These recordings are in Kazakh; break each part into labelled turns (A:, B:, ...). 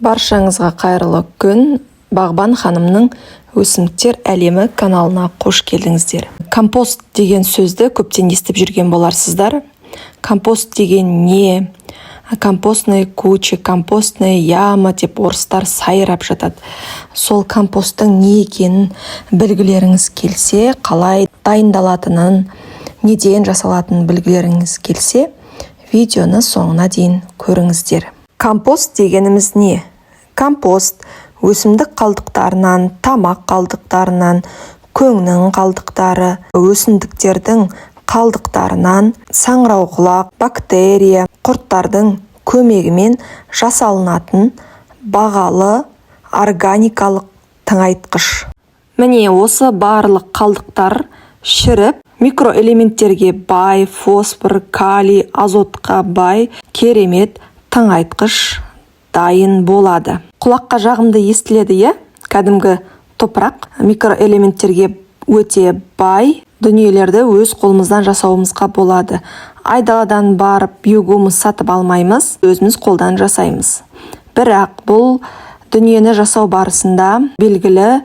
A: Баршаңызға қайырлы күн. Бағбан ханымның өсімдіктер әлемі каналына қош келдіңіздер. Компост деген сөзді көптен естіп жүрген боларсыздар. Компост деген не? Компостная куча, компостная яма деп орыстар сайрап жатады. Сол компосттың не екенін білгілеріңіз келсе, қалай дайындалатынын, неден жасалатынын білгілеріңіз келсе, видеоны соңына дейін көріңіздер. Компост дегеніміз не? Компост өсімдік қалдықтарынан, тамақ қалдықтарынан, көңнің қалдықтары, өсімдіктердің қалдықтарынан, саңырауқұлақ, бактерия, құрттардың көмегімен жасалынатын бағалы органикалық тыңайтқыш. Міне осы барлық қалдықтар шіріп, микроэлементтерге бай, фосфор, калий, азотқа бай керемет тыңайтқыш дайын болады. Құлаққа жағымды естіледі, кәдімгі топырақ микроэлементтерге өте бай дүниелерді өз қолымыздан жасауымызға болады. Айдаладан барып биогумус сатып алмаймыз, өзіміз қолдан жасаймыз. Бірақ бұл дүниені жасау барысында белгілі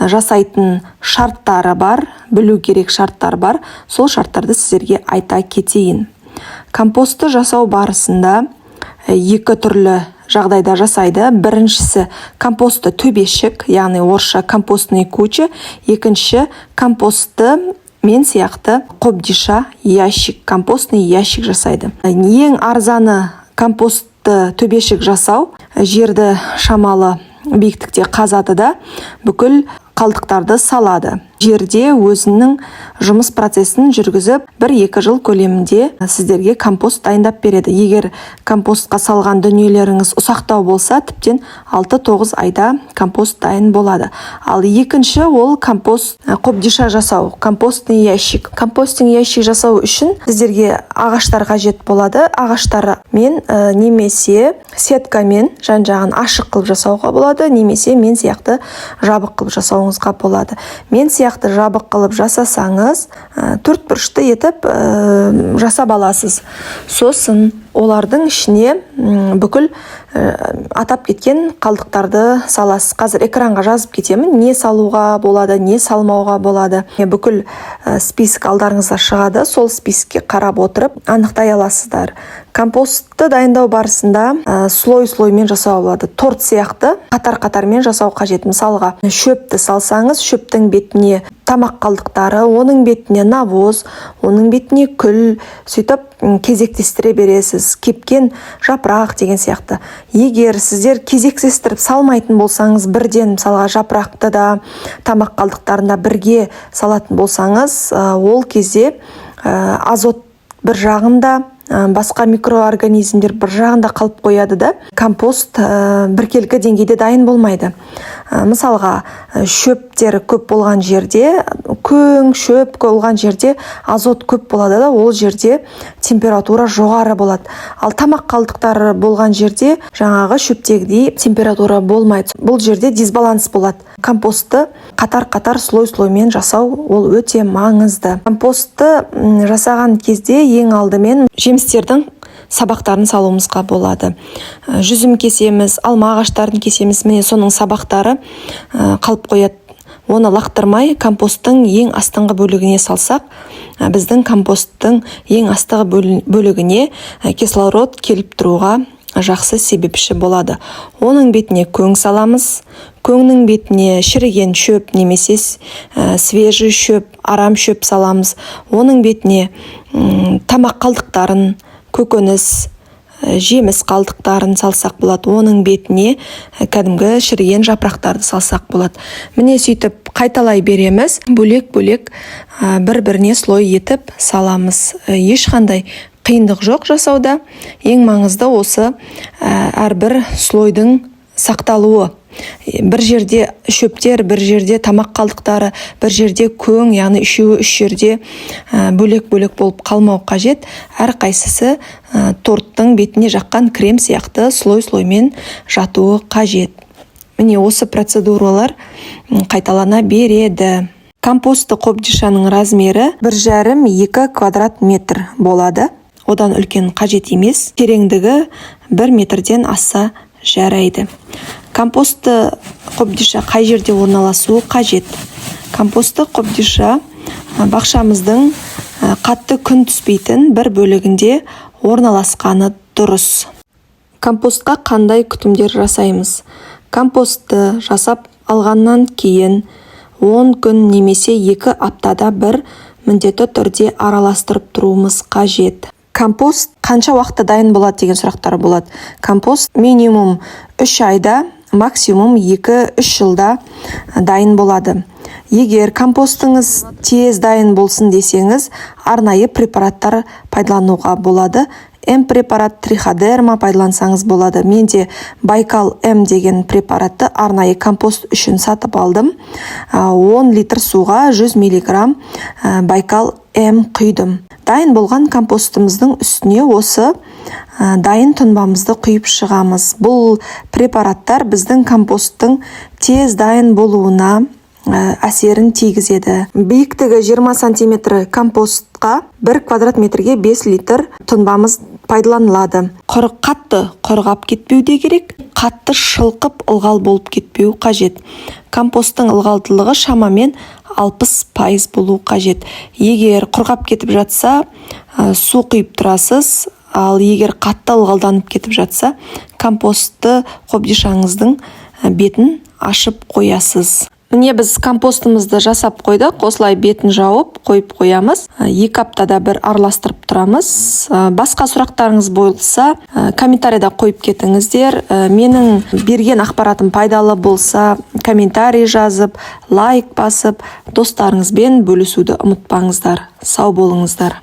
A: жасайтын шарттары бар, білу керек шарттар бар. Сол шарттарды сіздерге айта кетейін. Компостты жасау барысында екі түрлі жағдайда жасайды. Біріншісі компостты төбешік, яғни орысша компостный куча. Екінші компостты мен сияқты қобдиша ящик, компостный ящик жасайды. Ең арзаны компостты төбешік жасау, жерді шамалы биіктікте қазады да бүкіл қалдықтарды салады. Жерде өзінің жұмыс процесін жүргізіп, 1-2 жыл көлемінде сіздерге компост дайындап береді. Егер компостқа салған дүниелеріңіз ұсақтау болса, тіптен 6-9 айда компост дайын болады. Ал екінші ол компост қобдиша жасау, компостный ящик. Компостный ящик жасау үшін сіздерге ағаштар қажет болады. Ағаштармен немесе сеткамен жан-жағын ашық қылып жасауға болады, немесе мен сияқты жабық қылып жасауыңызға болады. Мен сияқты жабық қылып жасасаңыз, 4 бұрышты етіп жасап аласыз. Сосын олардың ішіне бүкіл атап кеткен қалдықтарды саласыз. Қазір экранға жазып кетемін, не салуға болады, не салмауға болады. Бүкіл список алдарыңызға шығады, сол спискке қарап отырып анықтай аласыздар. Компостты дайындау барысында слой-слоймен жасау болады. Торт сияқты қатар-қатармен жасау қажет. Мысалға, шөпті салсаңыз, шөптің бетіне тамақ қалдықтары, оның бетіне навоз, оның бетіне күл, сөйтіп кезектестіре бересіз. Кепкен жапырақ деген сияқты. Егер сіздер кезектестіріп салмайтын болсаңыз, бірден мысалға жапырақты да, тамақ қалдықтарында бірге салатын болсаңыз, ол кезде азот бір жағында, басқа микроорганизмдер бір жағында қалып қояды да, компост біркелкі деңгейде дайын болмайды. Мысалға, шөптер көп болған жерде, көң шөп болған жерде азот көп болады да, ол жерде температура жоғары болады. Ал тамақ қалдықтары болған жерде жаңағы шөптегідей температура болмайды. Бұл жерде дисбаланс болады. Компостты қатар-қатар слой-слоймен жасау ол өте маңызды. Компостты жасаған кезде ең алдымен жемістердің сабақтарын салуымызға болады. Жүзім кесеміз, алма ағаштарын кесеміз, міне соның сабақтары қалып қояды. Оны лақтырмай компосттың ең астыңғы бөлігіне салсақ, біздің компосттың ең астыңғы бөлігіне кислород келіп тұруға жақсы себепші болады. Оның бетіне көң саламыз, көңнің бетіне шіріген шөп немесе свежий шөп, арам шөп саламыз. Оның бетіне тамақ қалдықтарын, көкөніс, жеміс қалдықтарын салсақ болады. Оның бетіне кәдімгі шіріген жапырақтарды салсақ болады. Міне сөйтіп қайталай береміз, бөлек-бөлек бір-біріне слой етіп саламыз. Ешқандай қиындық жоқ жасауда. Ең маңызды осы әрбір слойдың сақталуы. Бір жерде шөптер, бір жерде тамақ қалдықтары, бір жерде көң, яғни үшеуі үш жерде бөлек-бөлек болып қалмау қажет. Әр қайсысы торттың бетіне жаққан крем сияқты слой-слоймен жатуы қажет. Міне осы процедуралар қайталана береді. Компостты қобдишаның размері 1,5-2 квадрат метр болады. Одан үлкен қажет емес. Тереңдігі 1 метрден аса жарайды. Компостты қобдиша қай жерде орналасуы қажет? Компостты қобдиша бақшамыздың қатты күн түспейтін бір бөлігінде орналасқаны дұрыс. Компостқа қандай күтімдер жасаймыз? Компостты жасап алғаннан кейін 10 күн немесе 2 аптада бір міндетті түрде араластырып тұруымыз қажет. Компост қанша уақытта дайын болады деген сұрақтар болады. Компост минимум 3 айда, максимум 2-3 жылда дайын болады. Егер компостыңыз тез дайын болсын десеңіз, арнайы препараттар пайдалануға болады. М-препарат, триходерма пайдалансаңыз болады. Менде Байкал М деген препаратты арнайы компост үшін сатып алдым. 10 литр суға 100 миллиграмм Байкал М құйдым. Дайын болған компостымыздың үстіне осы дайын тұнбамызды құйып шығамыз. Бұл препараттар біздің компосттың тез дайын болуына әсерін тигізеді. Биіктігі 20 сантиметр компостқа 1 квадрат метрге 5 литр тұнбамыз пайдаланылады. Қатты құрғап кетпеуде керек, қатты шылқып ылғал болып кетпеу қажет. Компосттың ылғалдылығы шамамен 60% болу қажет. Егер құрғап кетіп жатса, су құйып тұрасыз, ал егер қатты ылғалданып кетіп жатса, компостты қобдишаңыздың бетін ашып қоясыз. Міне біз компостымызды жасап қойдық, осылай бетін жауып қойып қоямыз. 2 аптада бір араластырып тұрамыз. Басқа сұрақтарыңыз болса, комментарийда қойып кетіңіздер. Менің берген ақпаратым пайдалы болса, комментарий жазып, лайк басып, достарыңызбен бөлісуді ұмытпаңыздар. Сау болыңыздар.